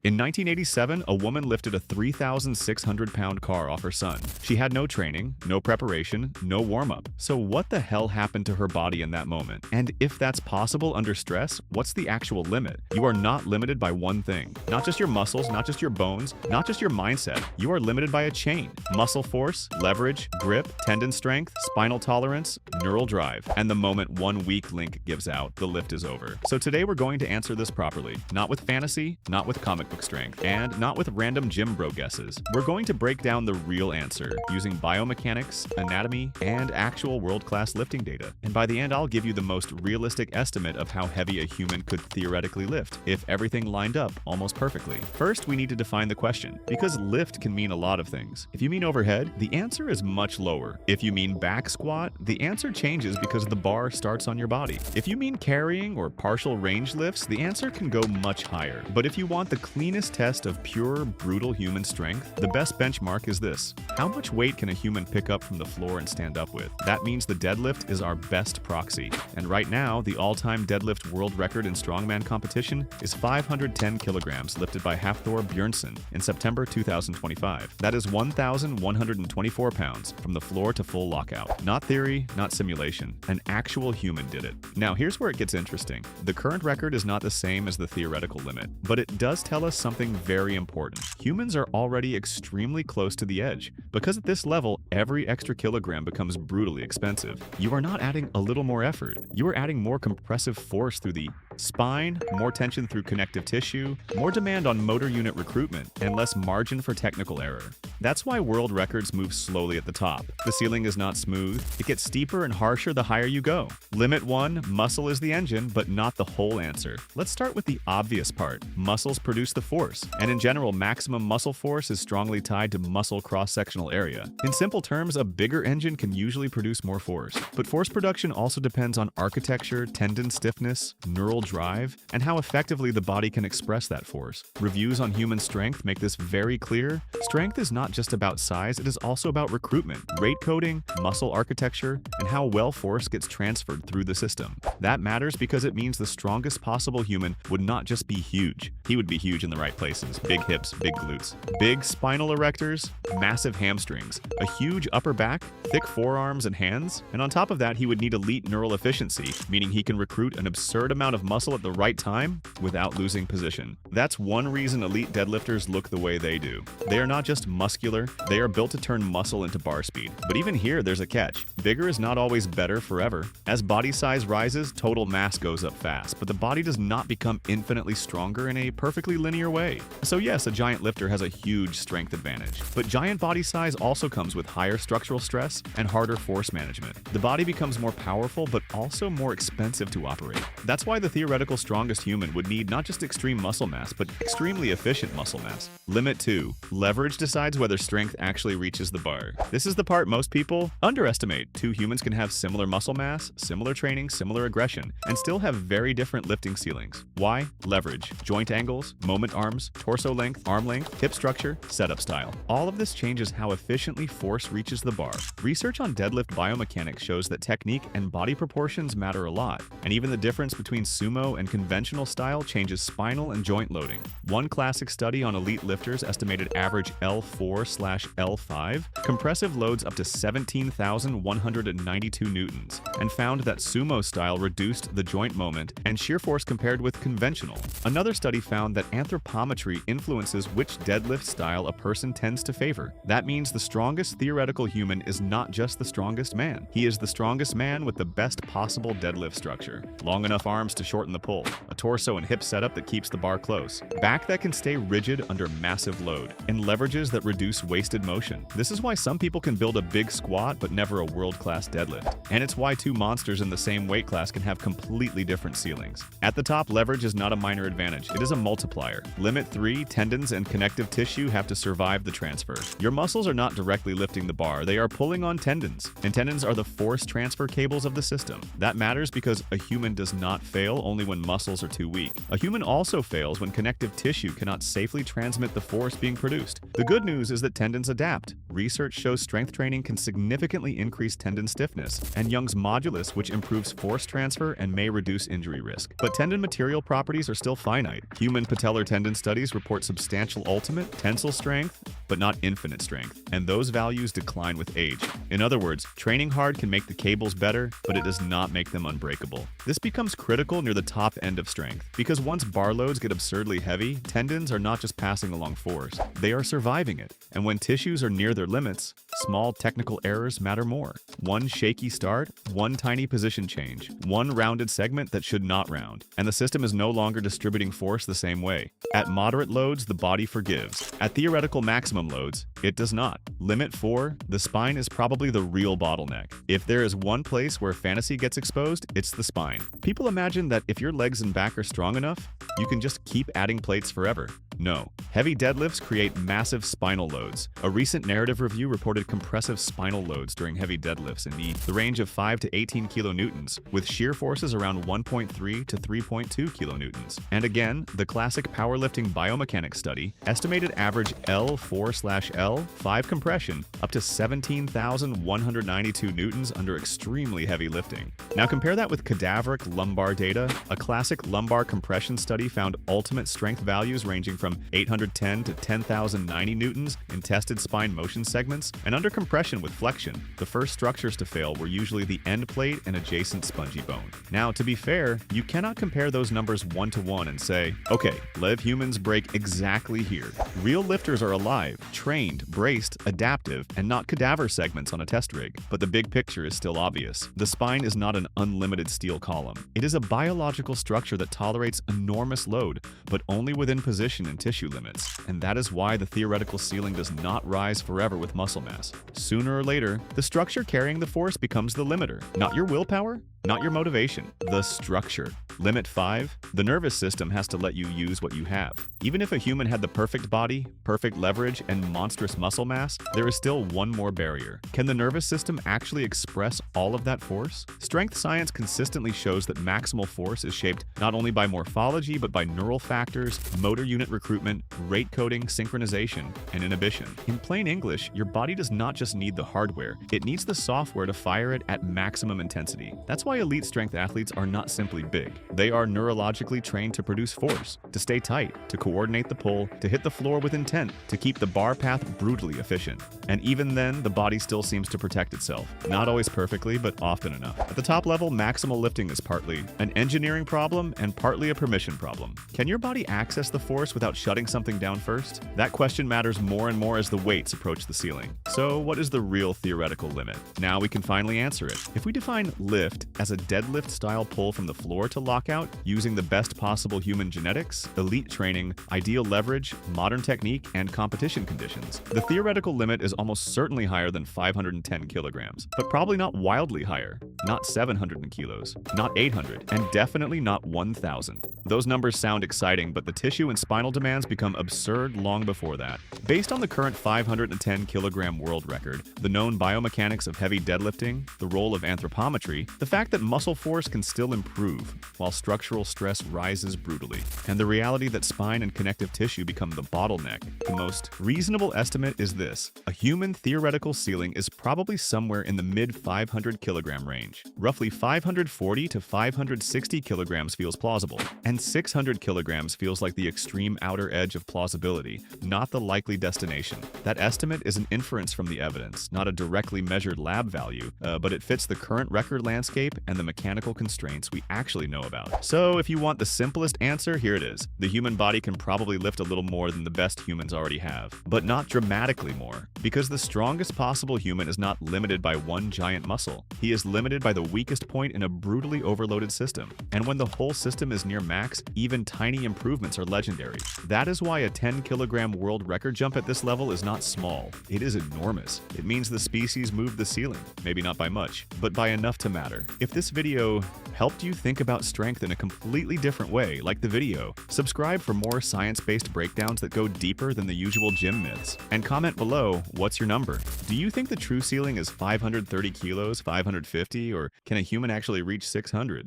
In 1987, a woman lifted a 3,600-pound car off her son. She had no training, no preparation, no warm-up. So what the hell happened to her body in that moment? And if that's possible under stress, what's the actual limit? You are not limited by one thing. Not just your muscles, not just your bones, not just your mindset. You are limited by a chain. Muscle force, leverage, grip, tendon strength, spinal tolerance, neural drive. And the moment one weak link gives out, the lift is over. So today we're going to answer this properly. Not with fantasy, not with comic book strength, and not with random gym bro guesses. We're going to break down the real answer using biomechanics, anatomy, and actual world-class lifting data. And by the end, I'll give you the most realistic estimate of how heavy a human could theoretically lift if everything lined up almost perfectly. First, we need to define the question, because lift can mean a lot of things. If you mean overhead, the answer is much lower. If you mean back squat, the answer changes because the bar starts on your body. If you mean carrying or partial range lifts, the answer can go much higher. But if you want the cleanest test of pure, brutal human strength, the best benchmark is this. How much weight can a human pick up from the floor and stand up with? That means the deadlift is our best proxy. And right now, the all-time deadlift world record in strongman competition is 510 kilograms lifted by Hafthor Björnsson in September 2025. That is 1,124 pounds from the floor to full lockout. Not theory, not simulation. An actual human did it. Now here's where it gets interesting. The current record is not the same as the theoretical limit, but it does tell us something very important. Humans are already extremely close to the edge. Because at this level, every extra kilogram becomes brutally expensive. You are not adding a little more effort. You are adding more compressive force through the spine, more tension through connective tissue, more demand on motor unit recruitment, and less margin for technical error. That's why world records move slowly at the top. The ceiling is not smooth. It gets steeper and harsher the higher you go. Limit 1, muscle is the engine, but not the whole answer. Let's start with the obvious part. Muscles produce the force, and in general, maximum muscle force is strongly tied to muscle cross-sectional area. In simple terms, a bigger engine can usually produce more force. But force production also depends on architecture, tendon stiffness, neural drive, and how effectively the body can express that force. Reviews on human strength make this very clear. Strength is not just about size, it is also about recruitment, rate coding, muscle architecture, and how well force gets transferred through the system. That matters because it means the strongest possible human would not just be huge. He would be huge in the right places. Big hips, big glutes, big spinal erectors, massive hamstrings, a huge upper back, thick forearms and hands, and on top of that, he would need elite neural efficiency, meaning he can recruit an absurd amount of muscle at the right time without losing position. That's one reason elite deadlifters look the way they do. They are not just muscular, they are built to turn muscle into bar speed. But even here, there's a catch. Bigger is not always better forever. As body size rises, total mass goes up fast, but the body does not become infinitely stronger in a perfectly linear way. So yes, a giant lifter has a huge strength advantage, but giant body size also comes with higher structural stress and harder force management. The body becomes more powerful, but also more expensive to operate. That's why the theoretical strongest human would need not just extreme muscle mass, but extremely efficient muscle mass. Limit 2. Leverage decides whether strength actually reaches the bar. This is the part most people underestimate. Two humans can have similar muscle mass, similar training, similar aggression, and still have very different lifting ceilings. Why? Leverage, joint angles, moment arms, torso length, arm length, hip structure, setup style. All of this changes how efficiently force reaches the bar. Research on deadlift biomechanics shows that technique and body proportions matter a lot, and even the difference between sumo and conventional style changes spinal and joint loading. One classic study on elite lifters estimated average L4/L5 compressive loads up to 17,192 newtons, and found that sumo style reduced the joint moment and shear force compared with conventional. Another study found that anthropometry influences which deadlift style a person tends to favor. That means the strongest theoretical human is not just the strongest man. He is the strongest man with the best possible deadlift structure. Long enough arms to shorten the pull, a torso and hip setup that keeps the bar close, back that can stay rigid under massive load, and leverages that reduce wasted motion. This is why some people can build a big squat but never a world-class deadlift. And it's why two monsters in the same weight class can have completely different ceilings. At the top, leverage is not a minor advantage, it is a multiplier. Limit 3, tendons and connective tissue have to survive the transfer. Your muscles are not directly lifting the bar, they are pulling on tendons, and tendons are the force transfer cables of the system. That matters because a human does not fail only when muscles are too weak. A human also fails when connective tissue cannot safely transmit the force being produced. The good news is that tendons adapt. Research shows strength training can significantly increase tendon stiffness and Young's modulus, which improves force transfer and may reduce injury risk. But tendon material properties are still finite. Human patellar tendon studies report substantial ultimate tensile strength, but not infinite strength, and those values decline with age. In other words, training hard can make the cables better, but it does not make them unbreakable. This becomes critical near the top end of strength, because once bar loads get absurdly heavy, tendons are not just passing along force, they are surviving it. And when tissues are near their limits, small technical errors matter more. One shaky start, one tiny position change, one rounded segment that should not round, and the system is no longer distributing force the same way. At moderate loads, the body forgives. At theoretical maximum loads, it does not. Limit 4, the spine is probably the real bottleneck. If there is one place where fantasy gets exposed, it's the spine. People imagine that if your legs and back are strong enough, you can just keep adding plates forever. No. Heavy deadlifts create massive spinal loads. A recent narrative review reported compressive spinal loads during heavy deadlifts in the range of 5 to 18 kilonewtons, with shear forces around 1.3 to 3.2 kilonewtons. And again, the classic powerlifting biomechanics study estimated average L4/L5 compression up to 17,192 newtons under extremely heavy lifting. Now compare that with cadaveric lumbar data. A classic lumbar compression study found ultimate strength values ranging from 810 to 10,090 newtons in tested spine motion segments, and under compression with flexion, the first structures to fail were usually the end plate and adjacent spongy bone. Now, to be fair, you cannot compare those numbers one-to-one and say, okay, live humans break exactly here. Real lifters are alive, trained, braced, adaptive, and not cadaver segments on a test rig. But the big picture is still obvious. The spine is not an unlimited steel column. It is a biological structure that tolerates enormous load, but only within position and tissue limits, and that is why the theoretical ceiling does not rise forever with muscle mass. Sooner or later, the structure carrying the force becomes the limiter. Not your willpower, not your motivation, the structure. Limit 5, the nervous system has to let you use what you have. Even if a human had the perfect body, perfect leverage, and monstrous muscle mass, there is still one more barrier. Can the nervous system actually express all of that force? Strength science consistently shows that maximal force is shaped not only by morphology, but by neural factors, motor unit recruitment, rate coding, synchronization, and inhibition. In plain English, your body does not just need the hardware, it needs the software to fire it at maximum intensity. That's why elite strength athletes are not simply big. They are neurologically trained to produce force, to stay tight, to coordinate the pull, to hit the floor with intent, to keep the bar path brutally efficient. And even then, the body still seems to protect itself. Not always perfectly, but often enough. At the top level, maximal lifting is partly an engineering problem and partly a permission problem. Can your body access the force without shutting something down first? That question matters more and more as the weights approach the ceiling. So what is the real theoretical limit? Now we can finally answer it. If we define lift as a deadlift-style pull from the floor to lockout using the best possible human genetics, elite training, ideal leverage, modern technique, and competition conditions, the theoretical limit is almost certainly higher than 510 kilograms, but probably not wildly higher. Not 700 kilos, not 800, and definitely not 1,000. Those numbers sound exciting, but the tissue and spinal demands become absurd long before that. Based on the current 510 kilogram world record, the known biomechanics of heavy deadlifting, the role of anthropometry, the fact that muscle force can still improve while structural stress rises brutally, and the reality that spine and connective tissue become the bottleneck, the most reasonable estimate is this: a human theoretical ceiling is probably somewhere in the mid 500 kilogram range. Roughly 540 to 560 kilograms feels plausible, and 600 kilograms feels like the extreme outer edge of plausibility, not the likely destination. That estimate is an inference from the evidence, not a directly measured lab value, but it fits the current record landscape and the mechanical constraints we actually know about. So if you want the simplest answer, here it is. The human body can probably lift a little more than the best humans already have, but not dramatically more, because the strongest possible human is not limited by one giant muscle. He is limited by the weakest point in a brutally overloaded system. And when the whole system is near max, even tiny improvements are legendary. That is why a 10 kilogram world record jump at this level is not small. It is enormous. It means the species moved the ceiling. Maybe not by much, but by enough to matter. If this video helped you think about strength in a completely different way, like the video, subscribe for more science-based breakdowns that go deeper than the usual gym myths. And comment below, what's your number? Do you think the true ceiling is 530 kilos, 550, or can a human actually reach 600?